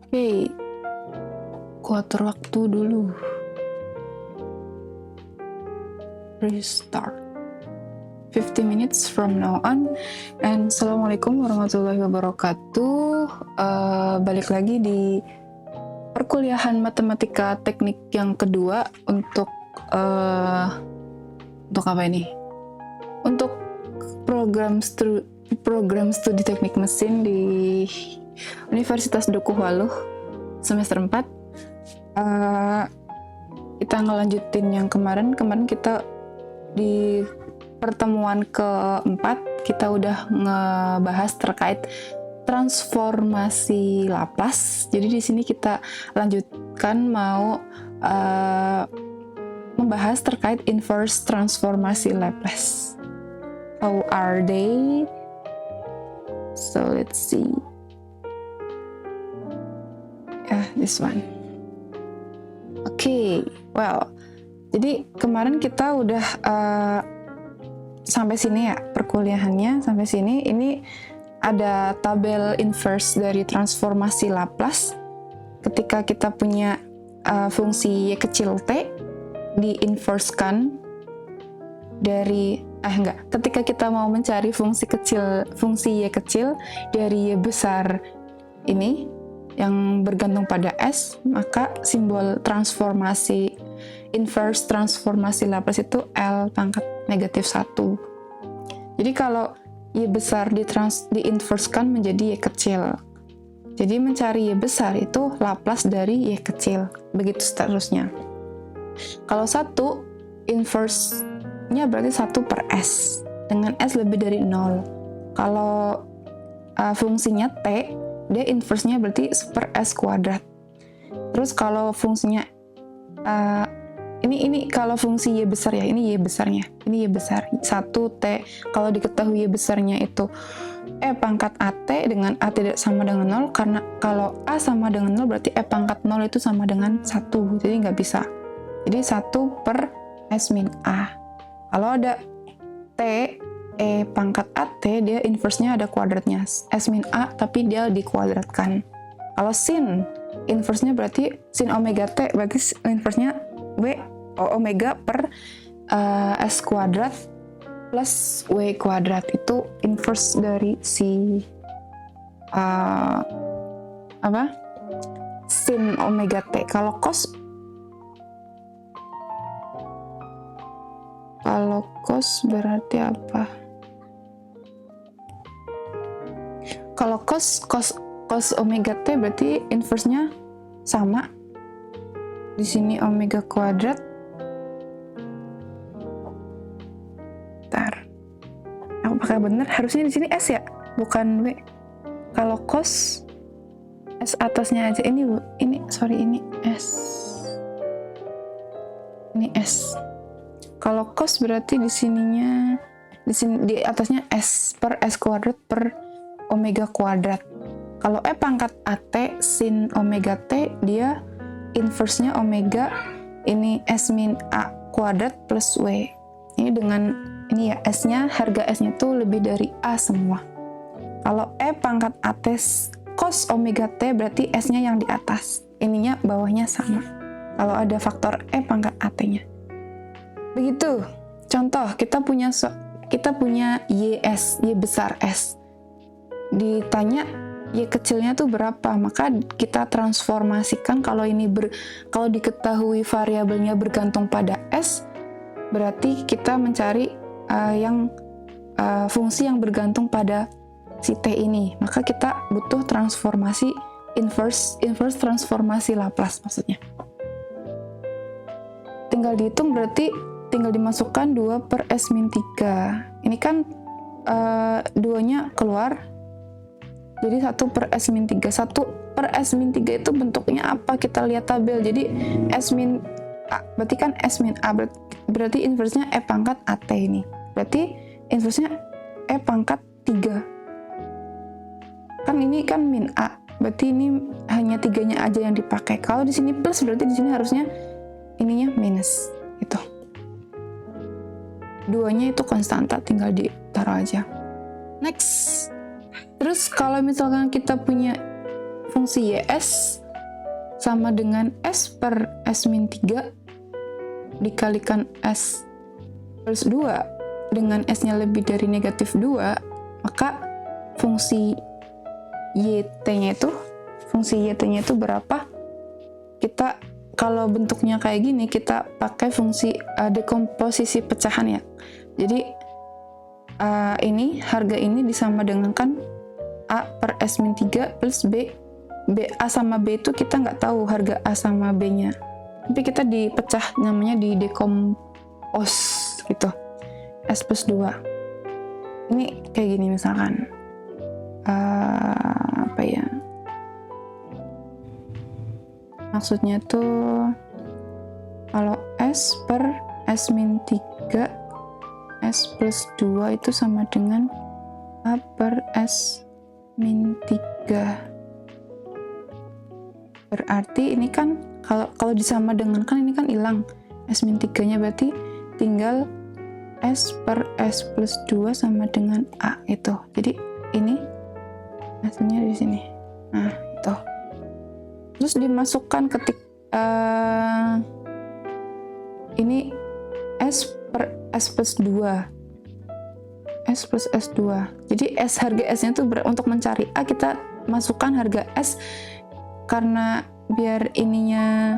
Oke, ku atur waktu dulu. Restart. 50 minutes from now on. And Assalamualaikum warahmatullahi wabarakatuh. Balik lagi di perkuliahan matematika teknik yang kedua untuk apa ini? Untuk program studi teknik mesin di Universitas Dukuh Waluh semester 4. Kita ngelanjutin yang kemarin kita di pertemuan keempat kita udah ngebahas terkait transformasi Laplace. Jadi di sini kita lanjutkan mau membahas terkait inverse transformasi Laplace. How are they? So let's see. This one. Okay, well, jadi kemarin kita udah sampai sini ya perkuliahannya, sampai sini. Ini ada tabel inverse dari transformasi Laplace. Ketika kita punya fungsi y kecil t diinversekan dari ketika kita mau mencari fungsi y kecil dari y besar ini yang bergantung pada s, maka simbol transformasi inverse transformasi Laplace itu L pangkat negatif 1. Jadi kalau y besar diinversekan menjadi y kecil. Jadi mencari y besar itu Laplace dari y kecil. Begitu seterusnya. Kalau 1 inverse-nya berarti 1 per s. Dengan s lebih dari 0. Kalau fungsinya t, dia inverse-nya berarti per s kuadrat. Terus kalau fungsinya ini kalau fungsi y besar ya, ini y besarnya, ini y besar 1t. Kalau diketahui y besarnya itu e pangkat at dengan a tidak sama dengan 0, karena kalau a sama dengan 0 berarti e pangkat 0 itu sama dengan 1, jadi nggak bisa. Jadi 1 per s min a. Kalau ada t e pangkat at, dia inverse-nya ada kuadratnya s min a, tapi dia dikuadratkan. Kalau sin inverse-nya berarti sin omega t, berarti inverse-nya w omega per s kuadrat plus w kuadrat. Itu inverse dari si sin omega t. Kalau cos berarti apa? Kalau cos omega t berarti inverse-nya sama. Di sini omega kuadrat. Apakah benar? Harusnya di sini s ya, bukan w. Kalau cos s atasnya aja, ini s. Ini s. Kalau cos berarti di sini di atasnya s per s kuadrat per omega kuadrat. Kalau e pangkat at sin omega t, dia inverse-nya omega ini s min a kuadrat plus w. Ini dengan ini ya, s-nya, harga s-nya tuh lebih dari a semua. Kalau e pangkat at cos omega t berarti s-nya yang di atas, ininya bawahnya sama. Kalau ada faktor e pangkat at-nya. Begitu. Contoh, kita punya y besar s. Ditanya y kecilnya tuh berapa, maka kita transformasikan. Kalau diketahui variabelnya bergantung pada s, berarti kita mencari fungsi yang bergantung pada si t ini. Maka kita butuh transformasi inverse transformasi Laplace maksudnya. Tinggal dihitung, berarti tinggal dimasukkan 2 per s min 3. Ini kan 2-nya keluar, jadi 1 per s min 3. 1 per s min 3 itu bentuknya apa? Kita lihat tabel. Jadi s min a, berarti kan s min a berarti inverse-nya e pangkat at ini. Berarti inverse-nya e pangkat 3. Kan ini kan min a, berarti ini hanya 3-nya aja yang dipakai. Kalau di sini plus, berarti di sini harusnya ininya minus. Itu 2-nya itu konstanta, tinggal ditaruh aja. Next. Terus kalau misalkan kita punya fungsi YS sama dengan S per S-3 dikalikan S plus 2 dengan S-nya lebih dari negatif 2, maka fungsi YT-nya itu berapa? Kita kalau bentuknya kayak gini, kita pakai fungsi dekomposisi pecahan ya. Jadi ini harga ini disama dengan kan A per S-3 plus B. A sama B itu kita nggak tahu harga A sama B-nya. Tapi kita dipecah, namanya di dekompos gitu. S plus 2. Ini kayak gini misalkan. Apa ya? Maksudnya tuh kalau S per S-3 S plus 2 itu sama dengan A per S-3. Berarti ini kan kalau disama dengan kan ini kan hilang S-3-nya, berarti tinggal S per S plus 2 sama dengan A itu. Jadi ini hasilnya di sini. Nah, itu. Terus dimasukkan ini S per S plus 2. S plus S2. Jadi harga S-nya tuh untuk mencari A kita masukkan harga S, karena biar ininya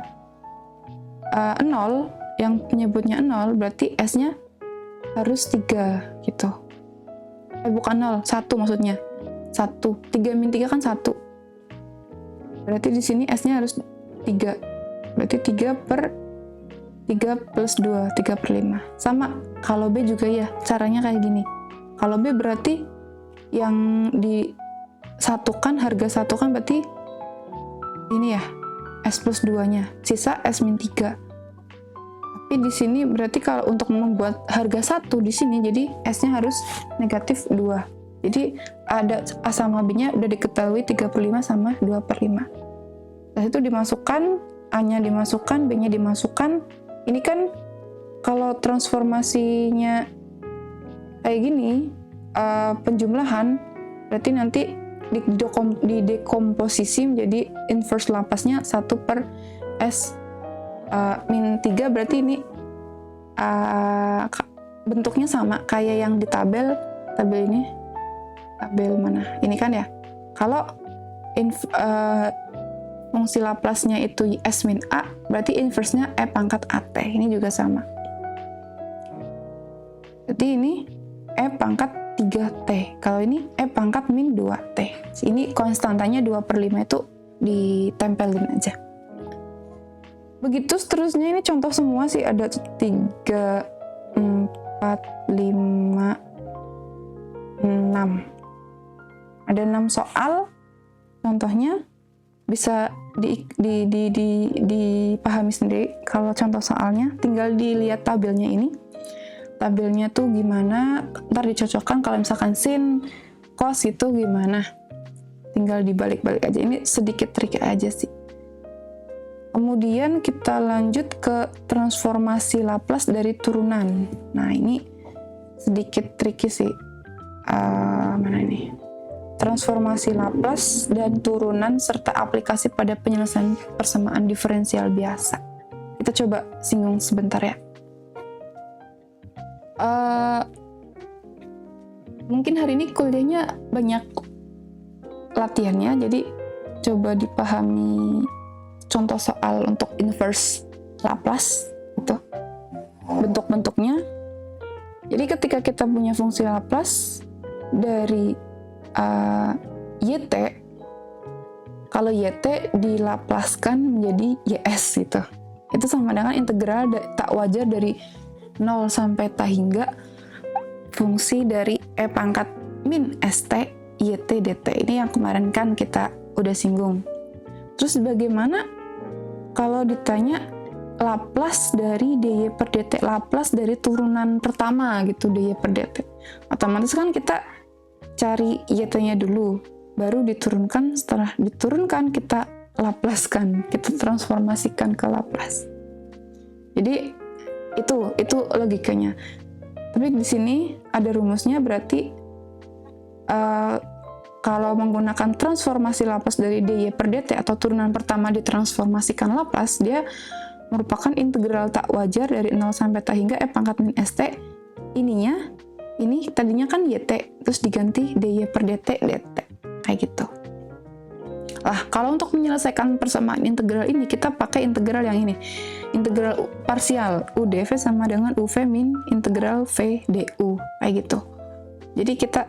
0, yang penyebutnya 0, berarti S-nya harus 3 gitu. Bukan 0, 1 maksudnya. 1. 3 min 3 kan 1. Berarti di sini S-nya harus 3. Berarti 3 per 3 plus 2, 3 per 5. Sama, kalau B juga ya, caranya kayak gini. Kalau B berarti yang disatukan, harga satukan berarti ini ya, S plus 2-nya. Sisa S min 3. Tapi di sini berarti kalau untuk membuat harga 1 di sini, jadi S-nya harus negatif 2. Jadi ada A sama B-nya udah diketahui 3 per 5 sama 2 per 5. Terus itu dimasukkan, A-nya dimasukkan, B-nya dimasukkan. Ini kan kalau transformasinya kayak gini, penjumlahan, berarti nanti didekomposisi menjadi inverse Laplace-nya 1 per S min 3, berarti ini bentuknya sama kayak yang di tabel ini. Tabel mana? Ini kan ya. Kalau fungsi Laplace-nya itu S min A, berarti inverse-nya E pangkat AT. Ini juga sama. Jadi ini E pangkat 3T. Kalau ini E pangkat min 2T. Ini konstantanya 2 per 5 itu ditempelin aja. Begitu seterusnya, ini contoh semua sih, ada 3, 4, 5, 6. Ada 6 soal, contohnya bisa dipahami sendiri. Kalau contoh soalnya, tinggal dilihat tabelnya ini. Tabelnya tuh gimana, ntar dicocokkan kalau misalkan sin, cos itu gimana. Tinggal dibalik-balik aja. Ini sedikit trik aja sih. Kemudian kita lanjut ke transformasi Laplace dari turunan. Nah, ini sedikit tricky sih. Mana ini? Transformasi Laplace dan turunan serta aplikasi pada penyelesaian persamaan diferensial biasa. Kita coba singgung sebentar ya. Mungkin hari ini kuliahnya banyak latihannya, jadi coba dipahami contoh soal untuk inverse Laplace itu bentuk-bentuknya. Jadi ketika kita punya fungsi Laplace dari YT, kalau YT dilaplaskan menjadi YS gitu, itu sama dengan integral tak wajar dari 0 sampai tak hingga fungsi dari E pangkat min ST YT dt. Ini yang kemarin kan kita udah singgung. Terus bagaimana kalau ditanya Laplace dari dy per dt, Laplace dari turunan pertama gitu, dy per dt. Otomatis kan kita cari YT-nya dulu, baru diturunkan. Setelah diturunkan kita Laplace-kan, kita transformasikan ke Laplace. Jadi itu logikanya. Tapi di sini ada rumusnya, berarti kalau menggunakan transformasi Laplace dari dy per dt atau turunan pertama ditransformasikan Laplace, dia merupakan integral tak wajar dari 0 sampai t hingga e pangkat min st. Ini tadinya kan yt, terus diganti dy per dt dt, kayak gitu. Kalau untuk menyelesaikan persamaan integral ini, kita pakai integral yang ini, integral parsial udv sama dengan uv min integral v du, kayak gitu. Jadi kita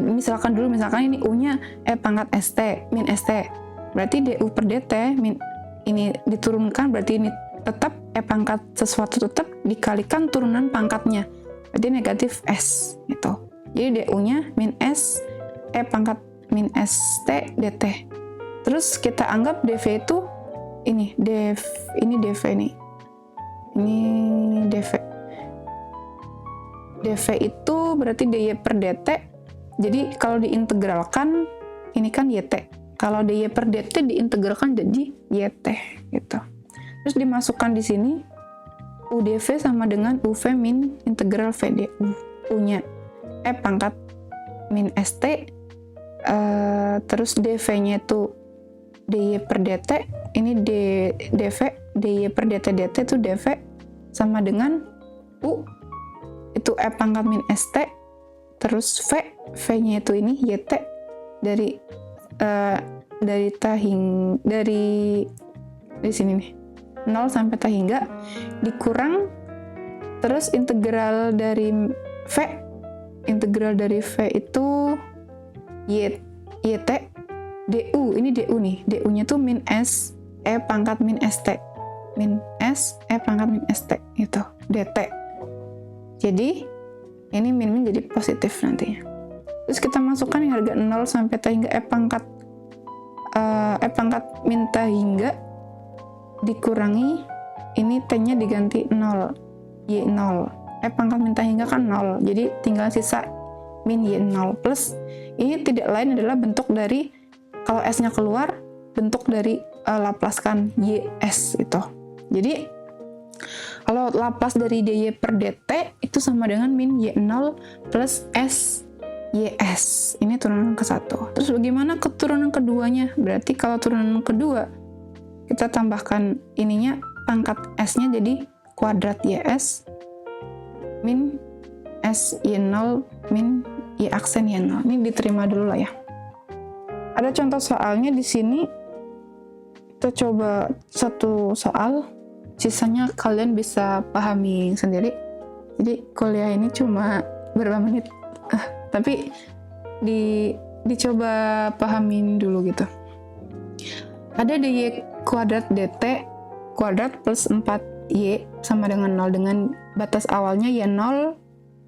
misalkan ini u-nya e pangkat st min st, berarti du per dt min ini diturunkan, berarti ini tetap e pangkat sesuatu tetap dikalikan turunan pangkatnya, berarti negatif s gitu. Jadi du-nya min s e pangkat min st dt. Terus kita anggap dv itu ini dv itu berarti dy per dt. Jadi kalau diintegralkan ini kan yt. Kalau dy per dt diintegralkan jadi yt gitu. Terus dimasukkan di sini udv sama dengan uv min integral vdu. U-nya e pangkat min st, terus dv-nya itu dy per dt, ini dv dy per dt dt itu dv sama dengan u itu e pangkat min st, terus v-nya itu ini yt dari sini nih 0 sampai t hingga dikurang, terus integral dari v itu yt du, ini du nih, du-nya tuh min s e pangkat min st, min s e pangkat min st itu dt. Jadi ini min jadi positif nantinya. Terus kita masukkan yang harga 0 sampai t hingga e pangkat min t hingga dikurangi ini t-nya diganti 0, y0, e pangkat min t hingga kan 0, jadi tinggal sisa min y0 plus ini tidak lain adalah bentuk dari, kalau s-nya keluar, bentuk dari Laplace kan ys itu. Jadi kalau Laplace dari dy per dt itu sama dengan min y0 plus s ys. Ini turunan ke-1. Terus bagaimana keturunan keduanya? Berarti kalau turunan kedua kita tambahkan ininya, pangkat s-nya jadi kuadrat ys min s y0 min y aksen y0. Ini diterima dulu lah ya. Ada contoh soalnya di sini. Kita coba satu soal, sisanya kalian bisa pahami sendiri. Jadi kuliah ini cuma berapa menit, tapi dicoba pahamin dulu gitu. Ada dy kuadrat dt kuadrat plus 4y sama dengan 0, dengan batas awalnya y0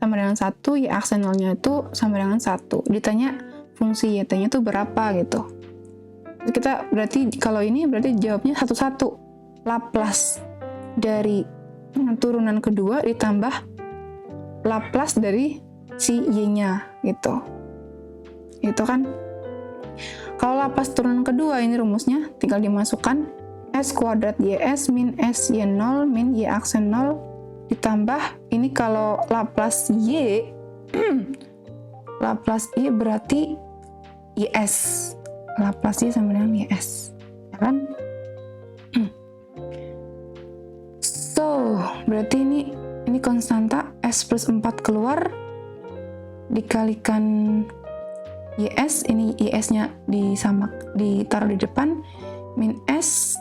sama dengan 1, y aksen 0-nya itu sama dengan 1. Ditanya fungsi yt-nya itu berapa gitu. Kita berarti kalau ini berarti jawabnya satu-satu. Laplace dari turunan kedua ditambah Laplace dari si y-nya gitu. Itu kan. Kalau Laplace turunan kedua ini rumusnya tinggal dimasukkan s kuadrat ys min s y0 min y aksen 0 ditambah ini kalau Laplace y Laplace y berarti ys. Laplace y sama dengan ys, ya kan? So, berarti ini konstanta s plus 4 keluar dikalikan ys, ini ys-nya ditaruh di depan min s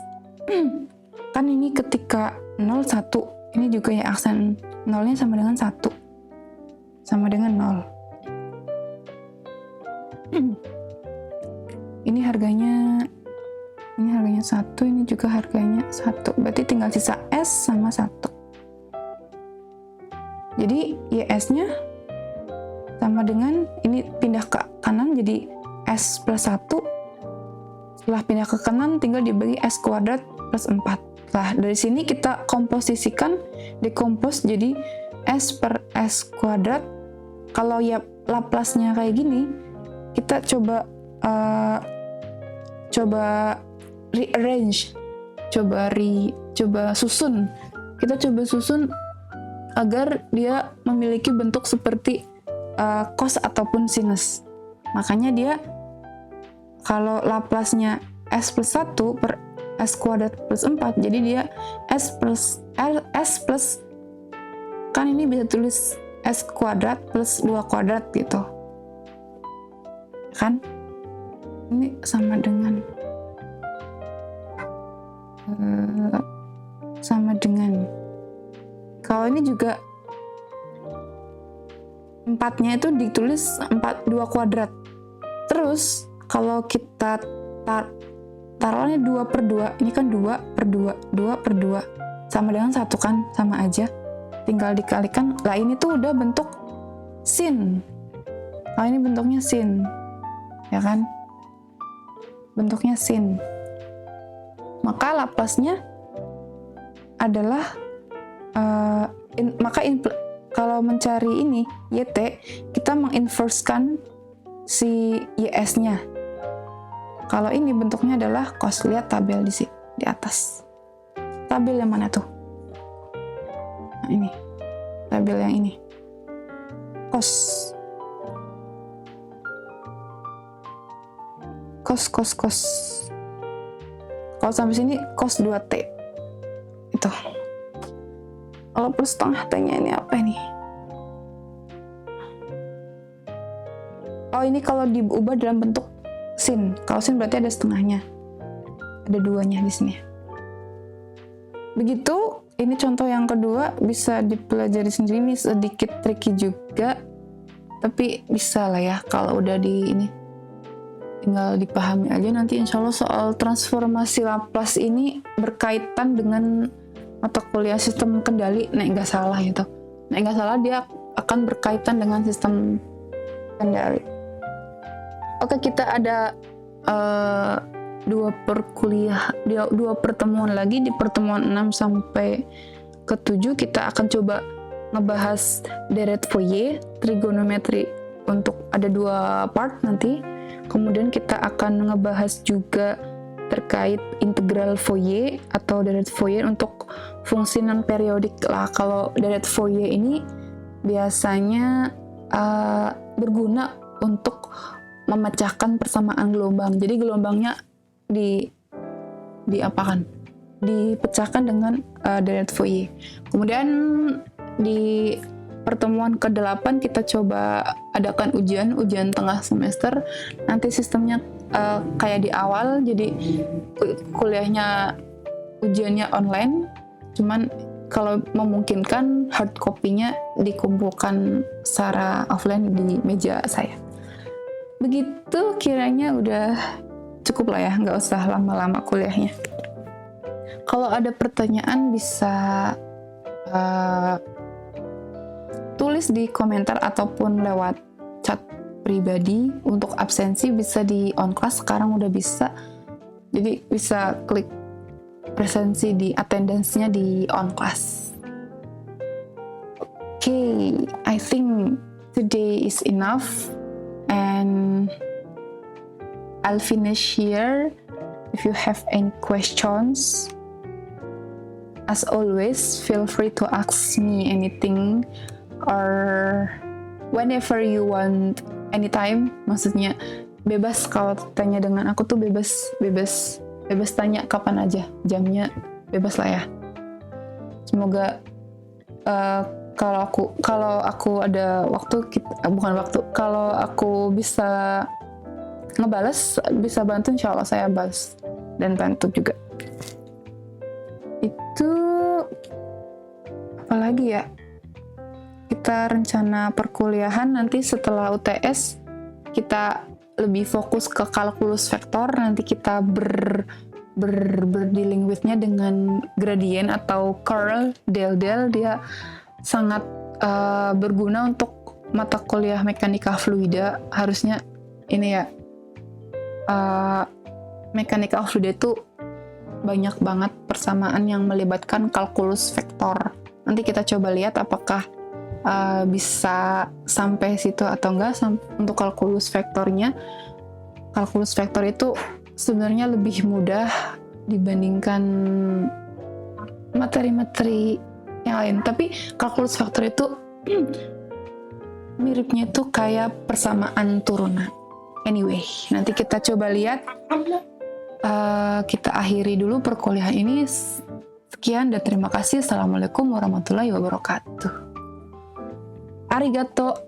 kan ini ketika 0 1, ini juga ya aksen 0-nya sama dengan 1, sama dengan 0. Ini harganya 1, ini juga harganya 1. Berarti tinggal sisa S sama 1. Jadi YS-nya sama dengan, ini pindah ke kanan jadi S plus 1. Setelah pindah ke kanan tinggal dibagi S kuadrat plus 4. Nah, dari sini kita komposisikan, dekompos jadi S per S kuadrat. Kalau ya Laplace-nya kayak gini, kita coba rearrange, coba susun. Kita coba susun agar dia memiliki bentuk seperti cos ataupun sinus. Makanya dia Kalau Laplace-nya S plus 1 per S kuadrat plus 4, jadi dia S plus kan ini bisa tulis S kuadrat plus 2 kuadrat gitu kan, ini sama dengan kalau ini juga 4-nya itu ditulis 2 kuadrat. Terus kalau kita taruhnya 2 per 2, ini kan 2 per 2, 2 per 2 sama dengan 1 kan, sama aja, tinggal dikalikan. Lah ini tuh udah bentuk sin. Nah ini bentuknya sin, ya kan, bentuknya sin. Maka Laplace-nya adalah kalau mencari ini YT, kita menginversekan si YS-nya. Kalau ini bentuknya adalah cos, lihat tabel di atas. Tabel yang mana tuh? Nah ini, tabel yang ini. Cos. Kalau sampai sini cos 2T. Itu. Kalau per setengah T-nya ini apa ini? Oh ini kalau diubah dalam bentuk sin. Kalau sin berarti ada setengahnya. Ada 2-nya di sini. Begitu, ini contoh yang kedua bisa dipelajari sendiri, ini sedikit tricky juga. Tapi bisa lah ya kalau udah di ini. Tinggal dipahami aja, nanti insya Allah soal transformasi Laplace ini berkaitan dengan mata kuliah sistem kendali, nggak salah gitu. Nggak salah, dia akan berkaitan dengan sistem kendali. Oke, kita ada dua pertemuan lagi. Di pertemuan 6 sampai ke 7 kita akan coba ngebahas Dirac-Fourier, trigonometri untuk ada 2 part nanti. Kemudian kita akan ngebahas juga terkait integral Fourier atau Dirac-Fourier untuk fungsi non periodik lah. Kalau Dirac-Fourier ini biasanya berguna untuk memecahkan persamaan gelombang. Jadi gelombangnya dipecahkan dengan Dirac-Fourier. Kemudian di pertemuan ke-8 kita coba adakan ujian tengah semester. Nanti sistemnya kayak di awal, jadi kuliahnya ujiannya online, cuman kalau memungkinkan hard copy-nya dikumpulkan secara offline di meja saya. Begitu kiranya udah cukup lah ya, nggak usah lama-lama kuliahnya. Kalau ada pertanyaan bisa tulis di komentar ataupun lewat chat pribadi. Untuk absensi bisa di on class, sekarang udah bisa, jadi bisa klik presensi di attendance-nya di on class. Okay, I think today is enough and I'll finish here. If you have any questions, as always, feel free to ask me anything or whenever you want, anytime. Maksudnya bebas, kalau tanya dengan aku tuh bebas tanya kapan aja, jamnya bebas lah ya. Semoga kalau aku ada waktu, kalau aku bisa ngebales, bisa bantu, insya Allah saya balas dan bantu juga. Itu apalagi ya, kita rencana perkuliahan nanti setelah UTS kita lebih fokus ke kalkulus vektor. Nanti kita berdealing with-nya dengan gradient atau curl, del-del. Dia sangat berguna untuk mata kuliah mekanika fluida. Harusnya ini ya, mekanika fluida itu banyak banget persamaan yang melibatkan kalkulus vektor. Nanti kita coba lihat apakah bisa sampai situ atau enggak. Untuk kalkulus vektornya, kalkulus vektor itu sebenarnya lebih mudah dibandingkan materi-materi yang lain. Tapi kalkulus vektor itu miripnya itu kayak persamaan turunan. Anyway, nanti kita coba lihat. Kita akhiri dulu perkuliahan ini. Sekian dan terima kasih. Assalamualaikum warahmatullahi wabarakatuh. Arigato.